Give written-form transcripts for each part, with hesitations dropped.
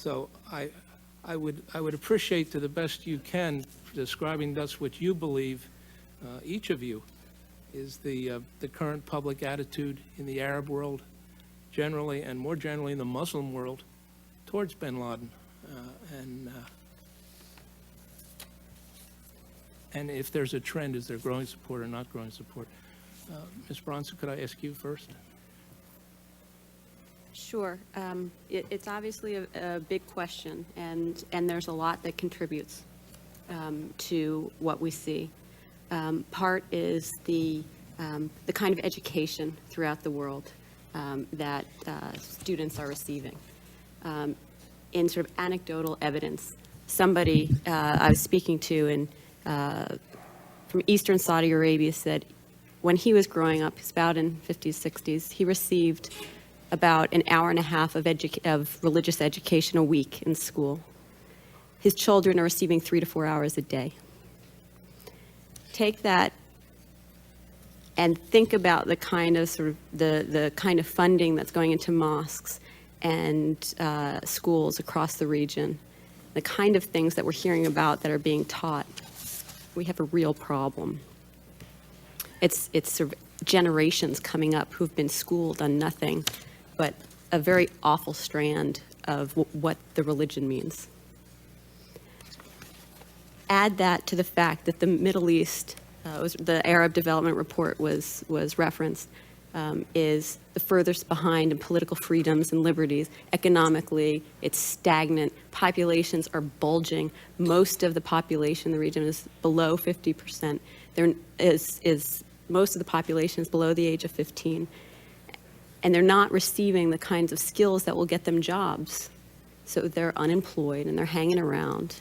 So I would appreciate, to the best you can, describing thus what you believe, each of you, is the current public attitude in the Arab world generally, and more generally in the Muslim world, towards Bin Laden, and if there's a trend, is there growing support or not growing support? Ms. Bronson, could I ask you first? Sure. It's obviously a big question, and there's a lot that contributes to what we see. Part is the kind of education throughout the world that students are receiving. In sort of anecdotal evidence, somebody I was speaking to from Eastern Saudi Arabia said when he was growing up, he's about in 50s, 60s, he received about an hour and a half of religious education a week in school. His children are receiving 3 to 4 hours a day. Take that and think about the kind of the kind of funding that's going into mosques and schools across the region, the kind of things that we're hearing about that are being taught. We have a real problem. It's sort of generations coming up who've been schooled on nothing but a very awful strand of what the religion means. Add that to the fact that the Middle East, the Arab Development Report was referenced, is the furthest behind in political freedoms and liberties. Economically, it's stagnant. Populations are bulging. Most of the population in the region is below 50%. There is most of the population is below the age of 15. And they're not receiving the kinds of skills that will get them jobs. So they're unemployed and they're hanging around.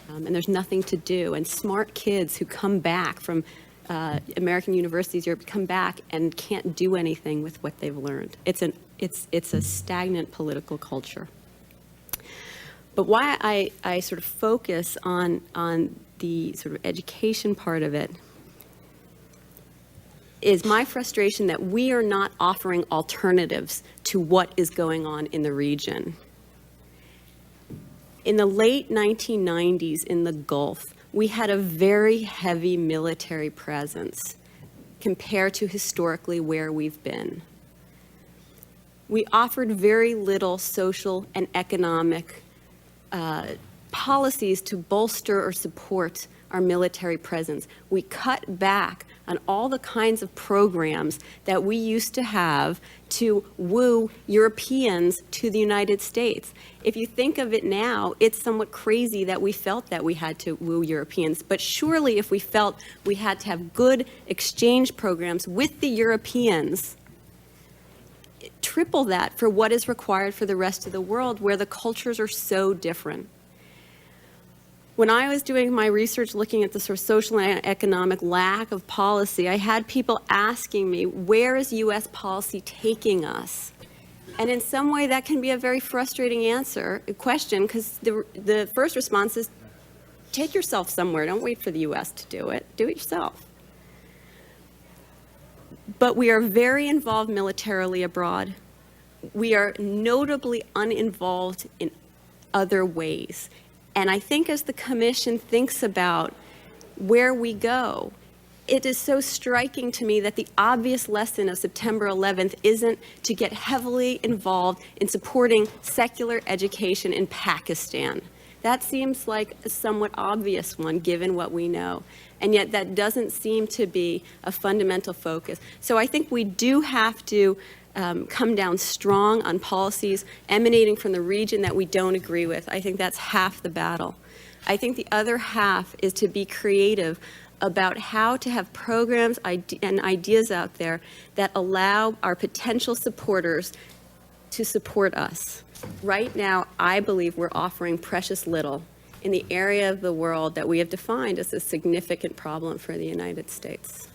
And there's nothing to do. And smart kids who come back from American universities Europe come back and can't do anything with what they've learned. It's a stagnant political culture. But why I sort of focus on the sort of education part of it is my frustration that we are not offering alternatives to what is going on in the region. In the late 1990s in the Gulf, we had a very heavy military presence compared to historically where we've been. We offered very little social and economic policies to bolster or support our military presence. We cut back on all the kinds of programs that we used to have to woo Europeans to the United States. If you think of it now, it's somewhat crazy that we felt that we had to woo Europeans, but surely if we felt we had to have good exchange programs with the Europeans, triple that for what is required for the rest of the world where the cultures are so different. When I was doing my research looking at the sort of social and economic lack of policy, I had people asking me, where is U.S. policy taking us? And in some way that can be a very frustrating question, because the first response is, take yourself somewhere, don't wait for the U.S. to do it yourself. But we are very involved militarily abroad. We are notably uninvolved in other ways. And I think as the Commission thinks about where we go, it is so striking to me that the obvious lesson of September 11th isn't to get heavily involved in supporting secular education in Pakistan. That seems like a somewhat obvious one given what we know. And yet that doesn't seem to be a fundamental focus. So I think we do have to come down strong on policies emanating from the region that we don't agree with. I think that's half the battle. I think the other half is to be creative about how to have programs and ideas out there that allow our potential supporters to support us. Right now, I believe we're offering precious little in the area of the world that we have defined as a significant problem for the United States.